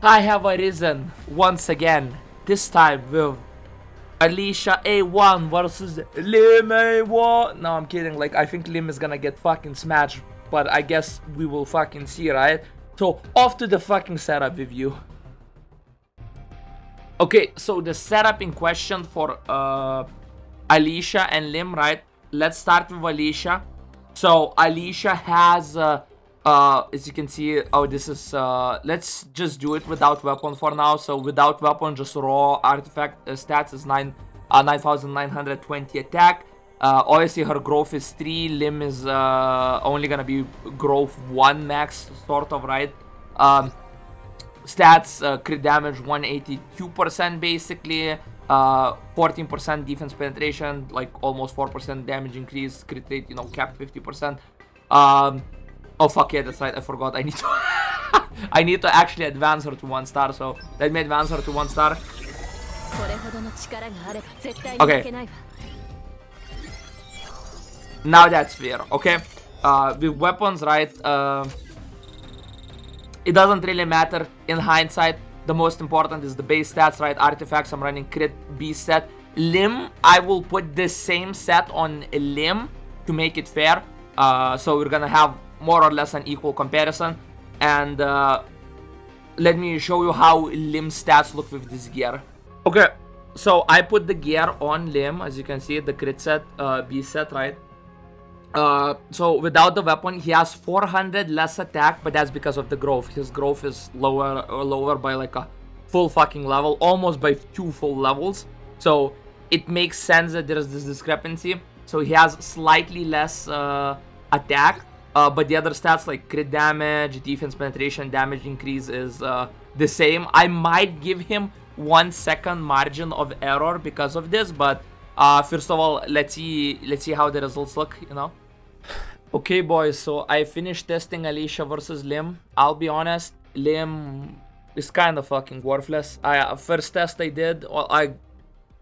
I have arisen once again, this time with Alicia A1 versus LIM A1. No, I'm kidding. Like, I think LIM is gonna get fucking smashed, but I guess we will fucking see, right? So, off to the fucking setup review. Okay, so the setup in question for Alicia and LIM, right? Let's start with Alicia. So, Alicia has, as you can see, oh, this is, let's just do it without weapon for now. So, without weapon, just raw artifact stats is 9,920 attack. Obviously, her growth is 3. LIM is only gonna be growth 1 max, sort of, right? Stats, crit damage 182% basically, 14% defense penetration, like almost 4% damage increase, crit rate, you know, capped 50%. Oh fuck yeah, that's right, I forgot. I need to I need to actually advance her to 1 star, so let me advance her to 1 star. Okay. Now that's fair, okay? With weapons, right? It doesn't really matter in hindsight. The most important is the base stats, right? Artifacts, I'm running crit beast set. LIM, I will put the same set on LIM to make it fair. So we're gonna have more or less an equal comparison. And let me show you how LIM stats look with this gear. Okay, so I put the gear on LIM, as you can see, the crit set, beast set, right? So without the weapon, he has 400 less attack, but that's because of the growth. His growth is lower by like a full fucking level, almost by 2 full levels. So it makes sense that there is this discrepancy. So he has slightly less attack, but the other stats like crit damage, defense penetration, damage increase is the same. I might give him 1 second margin of error because of this, but first of all, let's see how the results look, you know. Okay, boys, so I finished testing Alicia versus LIM. I'll be honest, LIM is kind of fucking worthless. First test I did, well, I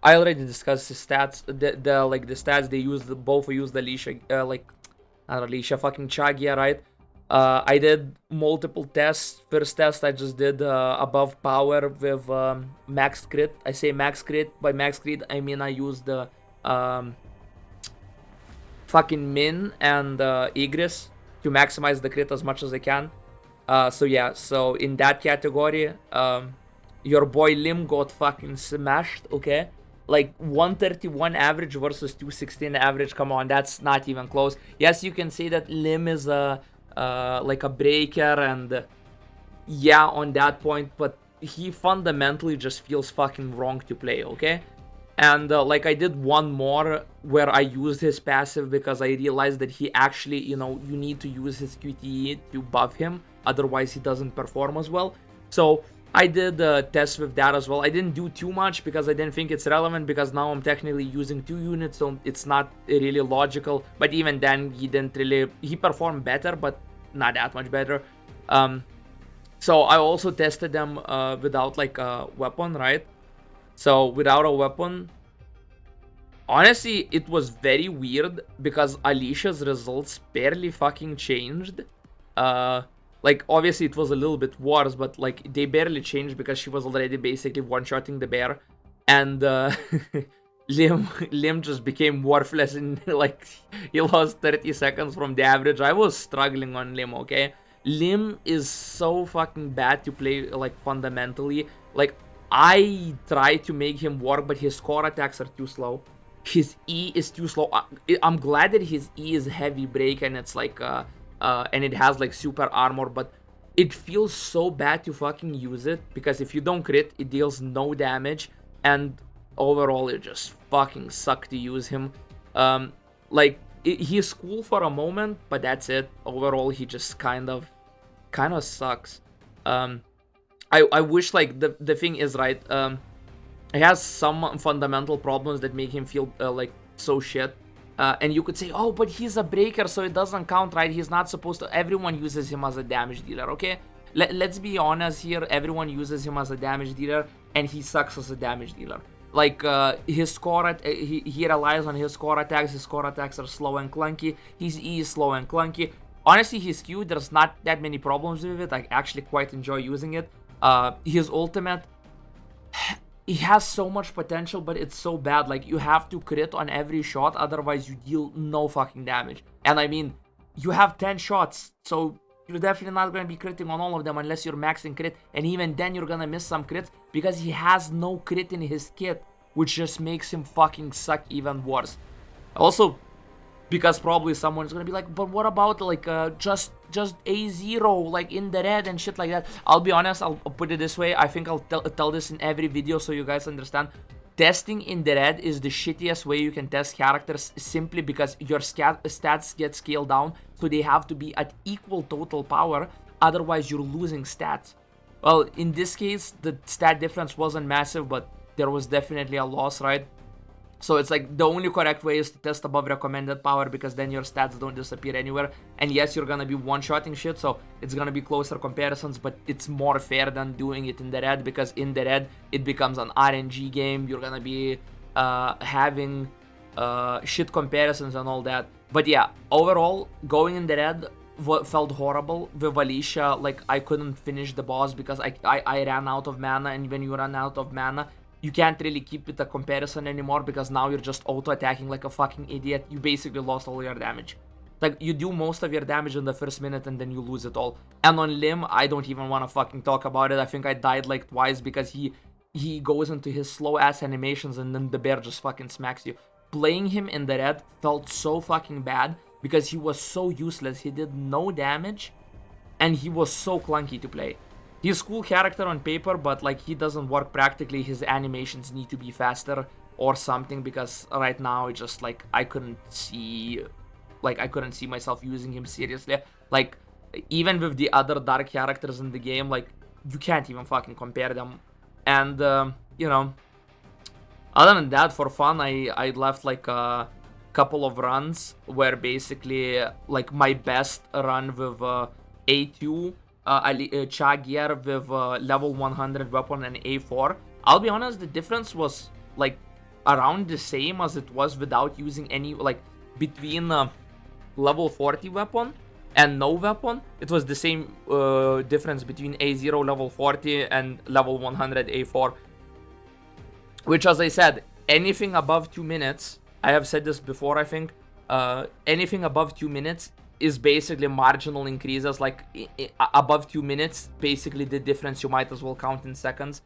already discussed his stats. The stats they used, both used Alicia, like not Alicia, fucking Chagia, right? I did multiple tests. First test I just did above power with max crit. I say max crit. By max crit I mean I used the fucking Min and Igris to maximize the crit as much as I can. So yeah, so in that category, your boy LIM got fucking smashed, okay? Like 131 average versus 216 average. Come on, that's not even close. Yes, you can say that LIM is like a breaker, and yeah, on that point, but he fundamentally just feels fucking wrong to play, okay? And like I did one more where I used his passive because I realized that he actually, you know, you need to use his QTE to buff him, otherwise he doesn't perform as well. So I did tests with that as well. I didn't do too much because I didn't think it's relevant, because now I'm technically using 2 units, so it's not really logical. But even then, he didn't really, he performed better, but not that much better. So I also tested them without like a weapon, right? So without a weapon, honestly, it was very weird because Alicia's results barely fucking changed. Like, obviously it was a little bit worse, but like they barely changed because she was already basically one-shotting the bear. And LIM just became worthless in like, he lost 30 seconds from the average. I was struggling on LIM, okay? LIM is so fucking bad to play, like, fundamentally. Like, I try to make him work, but his core attacks are too slow. His E is too slow. I'm glad that his E is heavy break and it's like and it has like super armor, but it feels so bad to fucking use it because if you don't crit, it deals no damage, and overall it just fucking sucks to use him. Like he's cool for a moment, but that's it. Overall, he just kind of sucks. I wish, like, the thing is, right, he has some fundamental problems that make him feel like so shit. And you could say, oh, but he's a breaker, so it doesn't count, right? He's not supposed to. Everyone uses him as a damage dealer, okay? Let's be honest here. Everyone uses him as a damage dealer, and he sucks as a damage dealer. Like, his score, he relies on his core attacks. His core attacks are slow and clunky. His E is slow and clunky. Honestly, his Q, there's not that many problems with it. I actually quite enjoy using it. His ultimate, he has so much potential, but it's so bad. Like, you have to crit on every shot, otherwise you deal no fucking damage. And I mean, you have 10 shots, so you're definitely not going to be critting on all of them unless you're maxing crit. And even then, you're going to miss some crits because he has no crit in his kit, which just makes him fucking suck even worse. Also, because probably someone's gonna be like, but what about like just A0 like in the red and shit like that. I'll be honest, I'll put it this way. I think I'll tell this in every video so you guys understand. Testing in the red is the shittiest way you can test characters, simply because your stats get scaled down, so they have to be at equal total power, otherwise you're losing stats. Well, in this case, the stat difference wasn't massive, but there was definitely a loss, right? So it's like the only correct way is to test above recommended power, because then your stats don't disappear anywhere. And yes, you're gonna be one-shotting shit, so it's gonna be closer comparisons, but it's more fair than doing it in the red, because in the red, it becomes an RNG game. You're gonna be having shit comparisons and all that. But yeah, overall, going in the red felt horrible. With Alicia, like, I couldn't finish the boss because I ran out of mana, and when you run out of mana, you can't really keep it a comparison anymore, because now you're just auto-attacking like a fucking idiot. You basically lost all your damage. Like, you do most of your damage in the first minute and then you lose it all. And on LIM, I don't even want to fucking talk about it. I think I died like twice because he goes into his slow-ass animations and then the bear just fucking smacks you. Playing him in the red felt so fucking bad because he was so useless. He did no damage and he was so clunky to play. He's a cool character on paper, but like, he doesn't work practically. His animations need to be faster or something, because right now it just like I couldn't see myself using him seriously. Like, even with the other dark characters in the game, like, you can't even fucking compare them. And you know, other than that, for fun, I left like a couple of runs where basically like my best run with A2 Chagier with level 100 weapon and A4. I'll be honest, the difference was like around the same as it was without using any, like, between level 40 weapon and no weapon. It was the same difference between A0 level 40 and level 100 A4. Which, as I said, anything above 2 minutes, I have said this before, I think, anything above 2 minutes is basically marginal increases. Like, above 2 minutes, basically the difference you might as well count in seconds,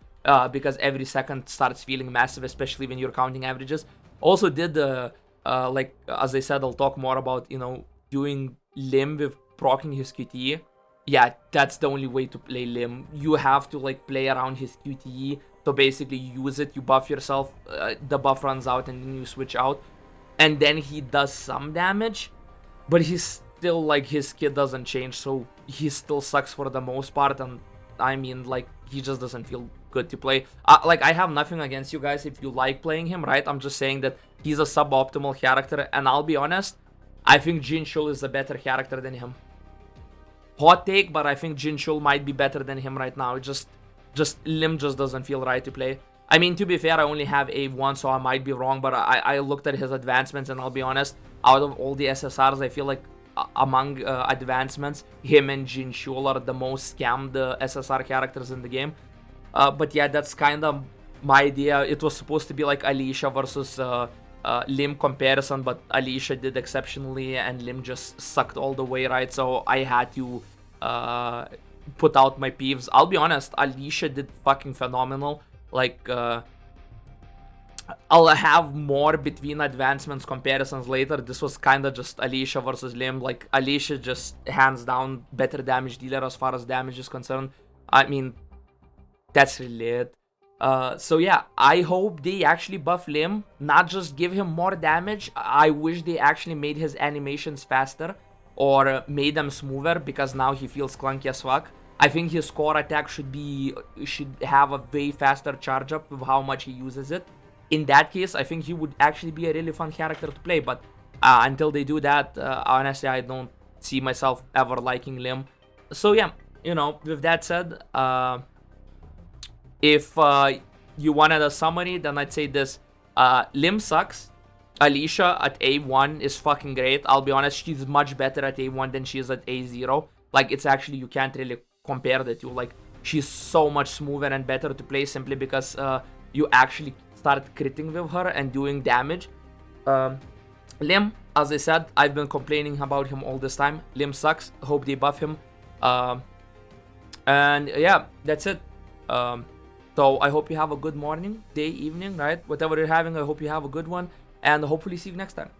because every second starts feeling massive, especially when you're counting averages. Also did like, as I said, I'll talk more about, you know, doing LIM with proccing his QTE. Yeah, that's the only way to play LIM. You have to like play around his QTE, so basically you use it, you buff yourself, the buff runs out, and then you switch out, and then he does some damage, but he's still like, his kit doesn't change, so he still sucks for the most part. And I mean, like, he just doesn't feel good to play. Like, I have nothing against you guys if you like playing him, right? I'm just saying that he's a suboptimal character, and I'll be honest, I think Jinchul is a better character than him. Hot take, but I think Jinchul might be better than him right now. It just LIM just doesn't feel right to play. I mean, to be fair, I only have A1, so I might be wrong, but I looked at his advancements, and I'll be honest, out of all the SSRs, I feel like among advancements, him and Jinchul are the most scammed SSR characters in the game. But yeah, that's kind of my idea. It was supposed to be like Alicia versus LIM comparison, but Alicia did exceptionally and LIM just sucked all the way, right? So I had to put out my peeves. I'll be honest, Alicia did fucking phenomenal. Like, I'll have more between advancements comparisons later. This was kind of just Alicia versus LIM. Like, Alicia just hands down better damage dealer as far as damage is concerned. I mean, that's really it. So yeah, I hope they actually buff LIM, not just give him more damage. I wish they actually made his animations faster, or made them smoother, because now he feels clunky as fuck. I think his core attack should have a way faster charge up with how much he uses it. In that case, I think he would actually be a really fun character to play, but until they do that, honestly, I don't see myself ever liking LIM. So yeah, you know, with that said, if you wanted a summary, then I'd say this. LIM sucks. Alicia at A1 is fucking great. I'll be honest, she's much better at A1 than she is at A0. Like, it's actually, you can't really compare the two. Like, she's so much smoother and better to play simply because you actually start critting with her and doing damage. Lim, as I said, I've been complaining about him all this time. Lim sucks. Hope they buff him. And yeah, that's it. So I hope you have a good morning, day, evening, right? Whatever you're having, I hope you have a good one. And hopefully see you next time.